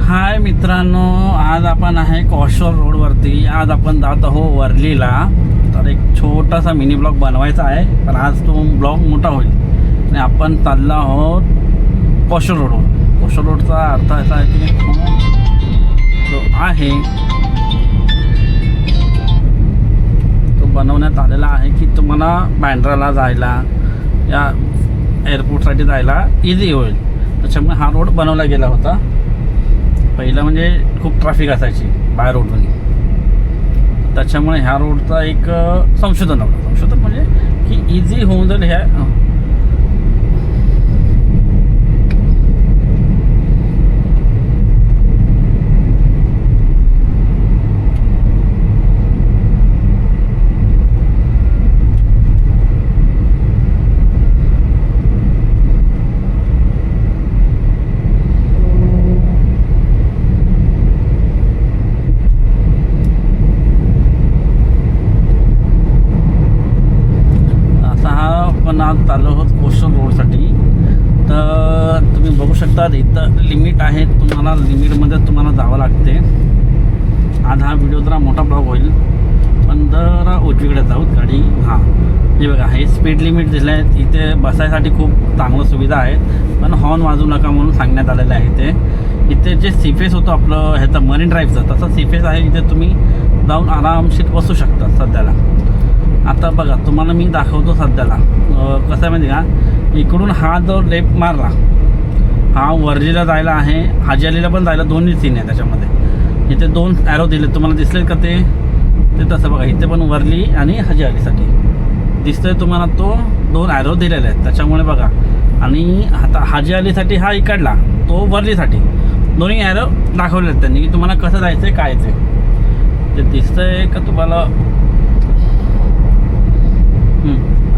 हाय मित्रांनो, आज आपण आहे कॉशोर रोडवरती. आज आपण जात आहो वर्लीला. तर एक छोटासा मिनी ब्लॉग बनवायचा आहे, पण आज तो ब्लॉग मोठा होईल आणि आपण चाललो आहोत कॉशोर रोडवर. कॉशोर रोडचा अर्थ असा आहे की जो आहे तो बनवण्यात आलेला आहे की तुम्हाला बँड्राला जायला या एअरपोर्टसाठी जायला इझी होईल. त्याच्यामुळे हा रोड बनवला गेला होता. पहिलं म्हणजे खूप ट्रॅफिक असायची बाय रोडवर, त्याच्यामुळे ह्या रोडचा एक संशोधन म्हणजे की इझी होऊन जाईल ह्या आज चाललो आहोत कॉशोर रोडसाठी. तर तुम्ही बघू शकता इथं लिमिट आहे, तुम्हाला लिमिटमध्ये तुम्हाला जावं लागते. आज हा व्हिडिओ जरा मोठा ब्लॉग होईल, पण जरा उजवीकडे जाऊ गाडी. हां, हे बघा, हे स्पीड लिमिट दिले आहेत. इथे बसायसाठी खूप चांगलं सुविधा आहेत, पण हॉर्न वाजवू नका म्हणून सांगण्यात आलेलं आहे. इथे जे सीफेस होतं आपलं ह्याचं मरीन ड्राईव्हचं, तसं सीफेस आहे. इथे तुम्ही जाऊन आरामशीर बसू शकता सध्याला. आता बघा, तुम्हाला मी दाखवतो सध्याला कसं आहे माहिती का. इकडून हा जो लेफ्ट मारला, हा वर्लीला जायला आहे, हाजी अलीला पण जायला, दोन्ही सीन आहे त्याच्यामध्ये. इथे दोन ॲरो दिले, तुम्हाला दिसलेत का ते तसं बघा. इथे पण वर्ली आणि हाजी अलीसाठी दिसतंय तुम्हाला, तो दोन ॲरो दिलेले आहेत त्याच्यामुळे बघा. आणि आता हाजी अलीसाठी हा इकडला, तो वर्लीसाठी दोन्ही ॲरो दाखवले आहेत त्यांनी की तुम्हाला कसं जायचं आहे, काय ते दिसतंय का तुम्हाला.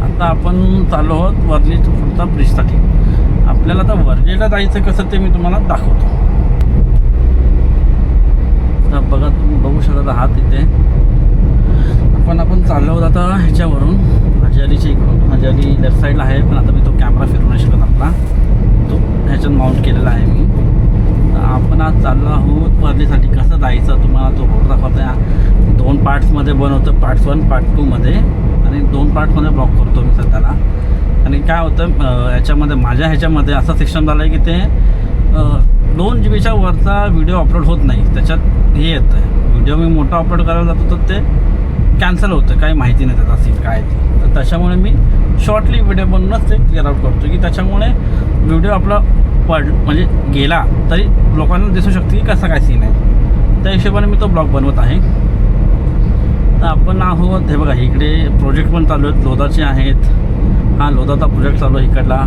आता आपण चाललो आहोत वर्ली पुढचा ब्रिजसाठी. आपल्याला आता वर्लीला जायचं कसं ते मी तुम्हाला दाखवतो. तर बघा, तुम्ही बघू शकत आहात तिथे आपण चाललो आहोत आता ह्याच्यावरून, हाजी अलीच्या इकडून. हाजी अली लेफ्ट साईडला आहे, पण आता मी तो कॅमेरा फिरू नाही शकत आपला, तो ह्याच्यात माउंट केलेला आहे मी. तर आपण आज चाललो आहोत वर्लीसाठी. कसं जायचं तुम्हाला तो रोड दाखवतो. दोन पार्ट्समध्ये बनवतो, पार्ट्स 1 पार्ट 2मध्ये, आणि 2 पार्टमध्ये ब्लॉक करतो मी सध्याला. आणि काय होतं याच्यामध्ये, माझ्या ह्याच्यामध्ये असं सिस्टम झालं आहे की ते 2 GB वरचा व्हिडिओ अपलोड होत नाही. त्याच्यात हे येतं आहे, व्हिडिओ मी मोठा अपलोड करायला जातो तर ते कॅन्सल होतं, काही माहिती नाही त्याचा सीन काय ते. तर त्याच्यामुळे मी शॉर्टली व्हिडिओ बनवूनच ते क्लिअर आउट करतो की त्याच्यामुळे व्हिडिओ आपला म्हणजे गेला तरी लोकांना दिसू शकते की कसा काय सीन आहे. त्या हिशोबाने मी तो ब्लॉग बनवत आहे. तर आपण आहोत, हे बघा, इकडे प्रोजेक्ट पण चालू आहेत, लोदाचे आहेत. हा लोदाचा प्रोजेक्ट चालू आहे इकडला,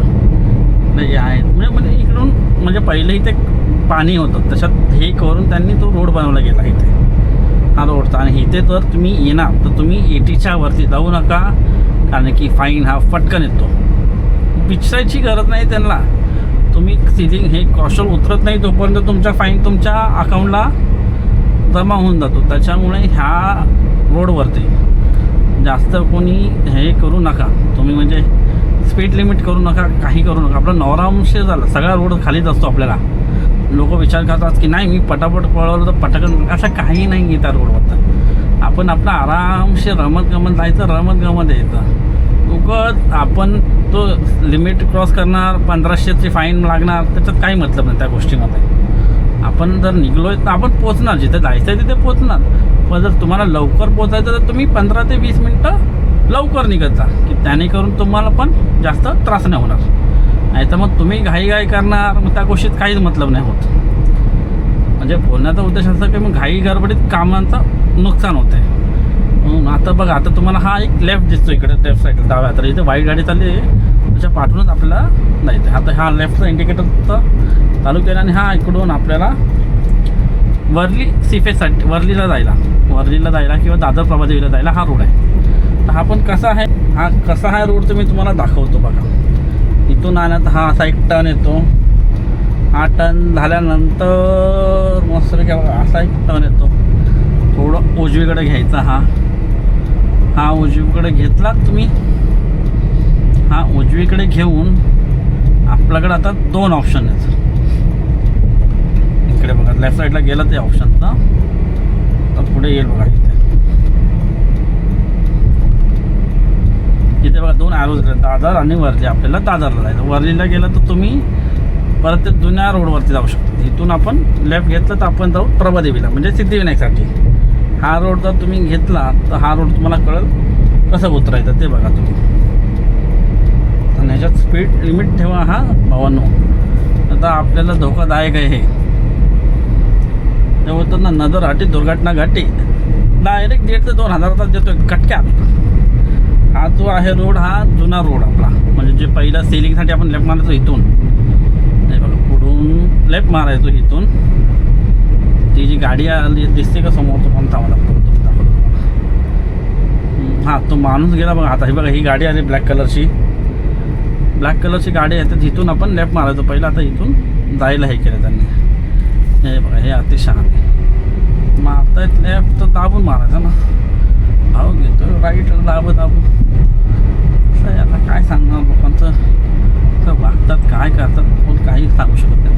हे आहेत म्हणजे इकडून म्हणजे पहिले इथे पाणी होतं, त्याच्यात हे करून त्यांनी तो रोड बनवला गेला इथे, हा रोडचा. आणि इथे जर तुम्ही येणार तर तुम्ही 80च्या वरती जाऊ नका, कारण की फाईन हा फटकन येतो. विचारायची गरज नाही त्यांना. तुम्ही सिलिंग हे कॉशोर उतरत नाही तोपर्यंत तुमचा फाईन तुमच्या अकाउंटला जमा होऊन जातो. त्याच्यामुळे ह्या रोडवरती जास्त कोणी हे करू नका तुम्ही, म्हणजे स्पीड लिमिट करू नका, काही करू नका. आपला नॉर्मल झालं, सगळा रोड खालीच असतो. आपल्याला लोक विचार करतात की नाही मी पटापट पळवलं तर पटकन, असं काही नाही आहे त्या रोडवर. आपण आपला आरामशीर रमत गमत जायचं, रमत गमत यायचं. उगाच आपण तो लिमिट क्रॉस करणार, 1500ची फाईन लागणार, त्याच्यात काही मतलब नाही त्या गोष्टीमध्ये. आपण जर निघलो आहे तर आपण पोचणार, जिथे जायचं आहे तिथे पोचणार. पण जर तुम्हाला लवकर पोचायचं तर तुम्ही 15 ते 20 मिनटं लवकर निघत जा, की त्याने करून तुम्हाला पण जास्त त्रास नाही होणार. नाही तर मग तुम्ही घाई करणार, मग त्या गोष्टीत काहीच मतलब नाही होत. म्हणजे बोलण्याचा उद्देश असा की मग घाई गडबडीत कामांचं नुकसान होते. आता बघा, आता तुम्हाला हा एक लेफ्ट दिसतो इकडे, लेफ्ट साईडला डाव्या. तर इथे वाईट गाडी चालली आहे, त्याच्या पाठवूनच आपल्याला जायचं. आता हा लेफ्टचा इंडिकेटर चालू केला आणि हा इकडून आपल्याला वर्ली सीफेससाठी वर्लीला जायला किंवा दादर प्रभादेवीला जायला हा रोड आहे. तर हा पण कसा आहे रोड तर मी तुम्हाला दाखवतो. बघा, इथून आल्यानंतर हा असा एक टर्न येतो. हा टर्न झाल्यानंतर मस्त असा एक टर्न येतो. थोडं उजवीकडे घ्यायचा, हा उजवीकडे घेतला तुम्ही. हा उजवीकडे घेऊन आपल्याकडे आता दोन ऑप्शन आहेत. इकडे बघा लेफ्ट साईडला गेलं ते ऑप्शनला तर पुढे येईल बघा इथे बघा 2 ॲरोज आहेत, दादर आणि वर्ली. आपल्याला दादरला जायचं. वर्लीला गेलं तर तुम्ही परत ते जुन्या रोडवरती जाऊ शकता. इथून आपण लेफ्ट घेतलं तर आपण जाऊ प्रभादेवीला म्हणजे सिद्धिविनायकसाठी. हा रोड जर तुम्ही घेतला तर हा रोड तुम्हाला कळेल कसं उतरायचं ते बघा तुम्ही. आणि ह्याच्यात स्पीड लिमिट ठेवा हा 52. आता आपल्याला धोकादायक आहे हे. तेव्हा तर ना नजर घाटी दुर्घटना घाटी डायरेक्ट 1,500 ते 2,000 देतो कटक्यात. हा जो आहे रोड हा जुना रोड आपला म्हणजे जे पहिला सेलिंगसाठी आपण लेफ्ट मारायचो इथून. नाही बघा पुढून लेफ्ट मारायचो इथून. ती जी गाडी आली दिसते का समोर तो पण थांबा लागतो दाखवतो. हां तो माणूस गेला बघा आता. ही बघा ही गाडी आली ब्लॅक कलरची गाडी आहे तर तिथून आपण लेफ्ट मारायचो पहिला. आता इथून जायला हे केलं त्यांनी. हे बघा हे अतिशय छान मारतायत लेफ्ट तर दाबून मारायचं ना. भाव घेतो राईट दाबू आता काय सांगणार लोकांचं वागतात काय करतात कोण काही सांगू शकत नाही.